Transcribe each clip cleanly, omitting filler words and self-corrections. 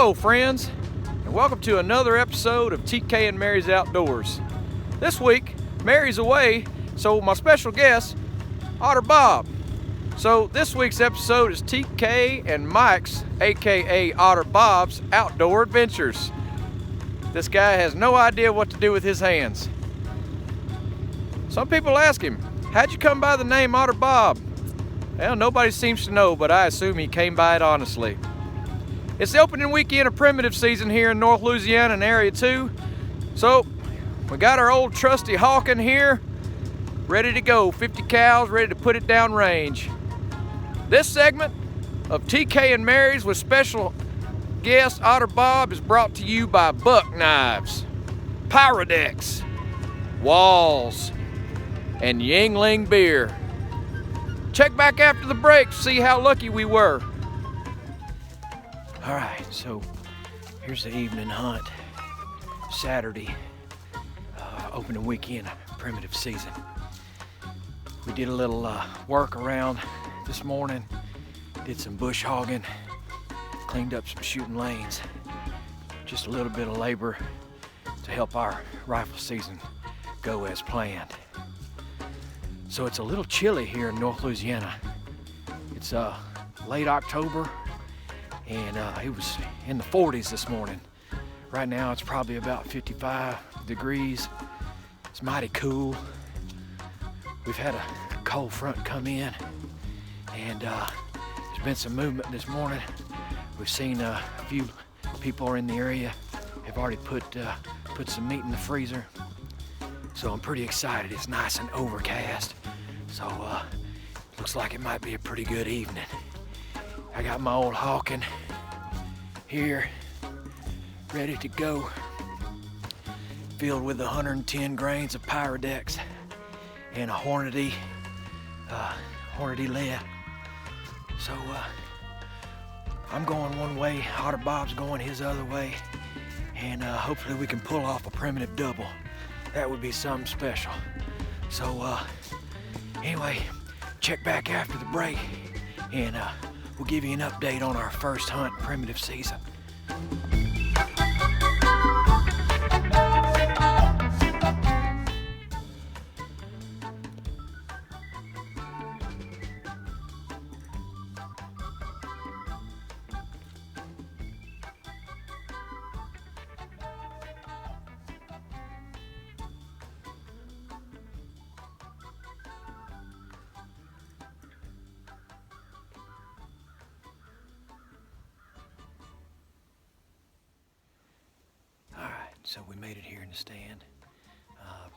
Hello friends, and welcome to another episode of TK and Mary's Outdoors. This week, Mary's away, so my special guest, Otter Bob. So this week's episode is TK and Mike's, aka Otter Bob's, outdoor adventures. This guy has no idea what to do with his hands. Some people ask him, how'd you come by the name Otter Bob? Well, nobody seems to know, but I assume he came by it honestly. It's the opening weekend of primitive season here in North Louisiana and Area 2. So, we got our old trusty Hawken here, ready to go, 50 cows, ready to put it down range. This segment of TK and Mary's with special guest Otter Bob is brought to you by Buck Knives, Pyrodex, Walls, and Yingling Beer. Check back after the break to see how lucky we were. All right, so here's the evening hunt. Saturday, opening weekend of primitive season. We did a little work around this morning, did some bush hogging, cleaned up some shooting lanes. Just a little bit of labor to help our rifle season go as planned. So it's a little chilly here in North Louisiana. It's late October, and it was in the 40s this morning. Right now it's probably about 55 degrees. It's mighty cool. We've had a cold front come in, and there's been some movement this morning. We've seen a few people in the area have already put some meat in the freezer. So I'm pretty excited. It's nice and overcast. So looks like it might be a pretty good evening. I got my old Hawken here, ready to go, filled with 110 grains of Pyrodex and a Hornady lead. So I'm going one way, Otter Bob's going his other way, and hopefully we can pull off a primitive double. That would be something special. So anyway, check back after the break, and we'll give you an update on our first hunt primitive season. So we made it here in the stand,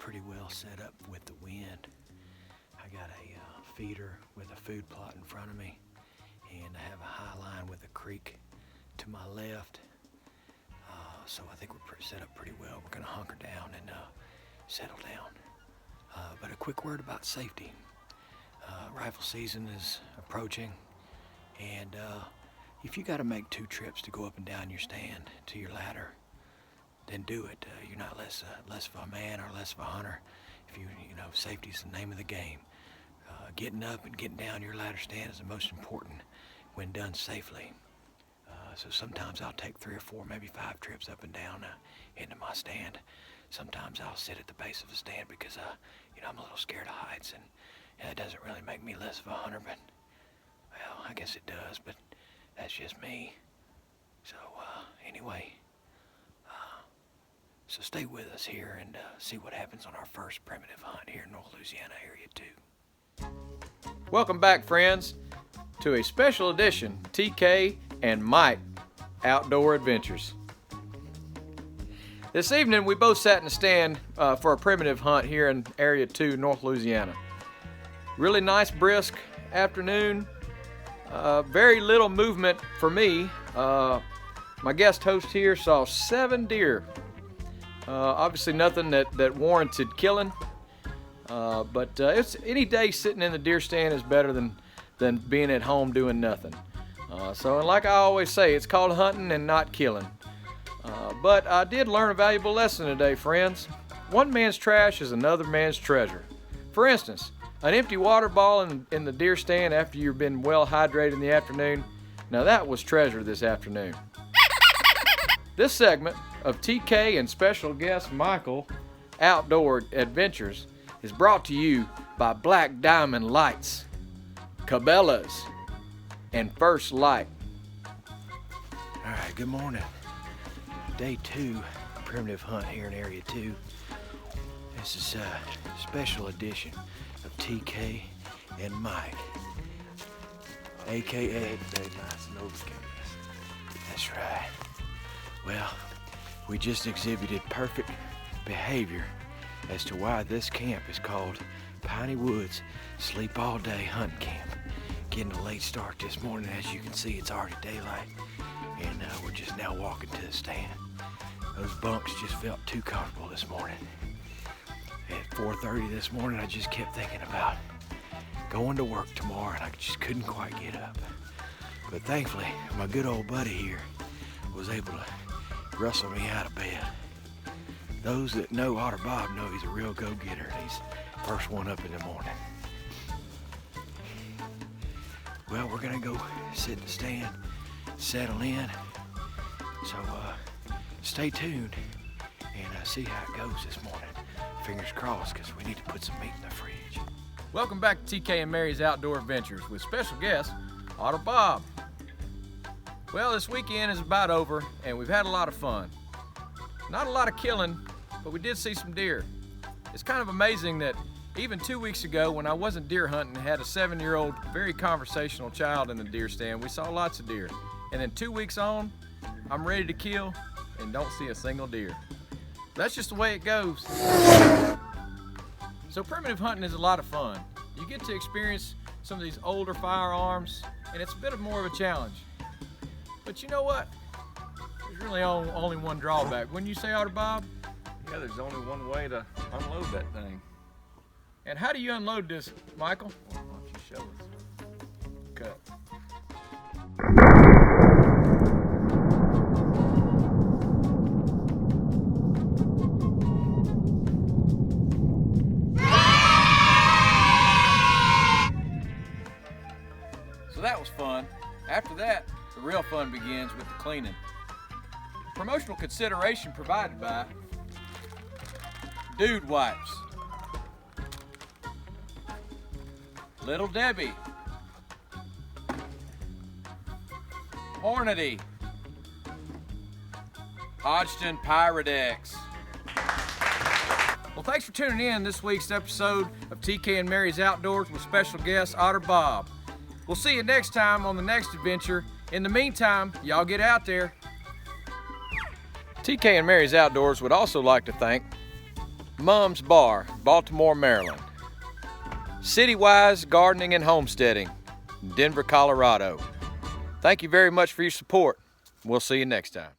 pretty well set up with the wind. I got a feeder with a food plot in front of me, and I have a high line with a creek to my left. So I think we're set up pretty well. We're gonna hunker down and settle down. But a quick word about safety. Rifle season is approaching, and if you gotta make 2 trips to go up and down your stand to your ladder, then do it. You're not less of a man or less of a hunter. If you know, safety's the name of the game. Getting up and getting down your ladder stand is the most important when done safely. So sometimes I'll take 3 or 4, maybe 5 trips up and down into my stand. Sometimes I'll sit at the base of the stand because I'm a little scared of heights, and it doesn't really make me less of a hunter, but well, I guess it does, but that's just me. So anyway. So stay with us here and see what happens on our first primitive hunt here in North Louisiana Area 2. Welcome back, friends, to a special edition TK and Mike Outdoor Adventures. This evening we both sat in the stand for a primitive hunt here in Area 2, North Louisiana. Really nice, brisk afternoon. Very little movement for me. My guest host here saw 7 deer. Obviously nothing that warranted killing, but it's any day sitting in the deer stand is better than being at home doing nothing. So, and like I always say, it's called hunting and not killing. But I did learn a valuable lesson today, friends. One man's trash is another man's treasure. For instance, an empty water ball in the deer stand after you've been well hydrated in the afternoon, now that was treasure this afternoon. This segment of TK and special guest Michael Outdoor Adventures is brought to you by Black Diamond Lights, Cabela's, and First Light. All right, good morning. Day 2, primitive hunt here in Area 2. This is a special edition of TK and Mike, AKA That's right. Well, we just exhibited perfect behavior as to why this camp is called Piney Woods Sleep All Day Hunting Camp. Getting a late start this morning. As you can see, it's already daylight, and we're just now walking to the stand. Those bunks just felt too comfortable this morning. At 4:30 this morning, I just kept thinking about going to work tomorrow, and I just couldn't quite get up. But thankfully, my good old buddy here was able to rustle me out of bed. Those that know Otter Bob know he's a real go-getter, and he's first one up in the morning. Well, we're gonna go sit in the stand, settle in. So stay tuned and see how it goes this morning. Fingers crossed, because we need to put some meat in the fridge. Welcome back to TK and Mary's Outdoor Adventures with special guest, Otter Bob. Well, this weekend is about over, and we've had a lot of fun. Not a lot of killing, but we did see some deer. It's kind of amazing that even 2 weeks ago, when I wasn't deer hunting and had a 7-year-old, very conversational child in the deer stand, we saw lots of deer. And then 2 weeks on, I'm ready to kill and don't see a single deer. That's just the way it goes. So primitive hunting is a lot of fun. You get to experience some of these older firearms, and it's a bit more of a challenge. But you know what? There's really only one drawback. Wouldn't you say, Otter Bob? Yeah, there's only one way to unload that thing. And how do you unload this, Michael? Well, why don't you show us? Cut. So that was fun. After that, the real fun begins with the cleaning. Promotional consideration provided by Dude Wipes, Little Debbie, Hornady, Hodgson Pyrodex. Well, thanks for tuning in this week's episode of TK and Mary's Outdoors with special guest Otter Bob. We'll see you next time on the next adventure. In the meantime, y'all get out there. TK and Mary's Outdoors would also like to thank Mum's Bar, Baltimore, Maryland. Citywise Gardening and Homesteading, Denver, Colorado. Thank you very much for your support. We'll see you next time.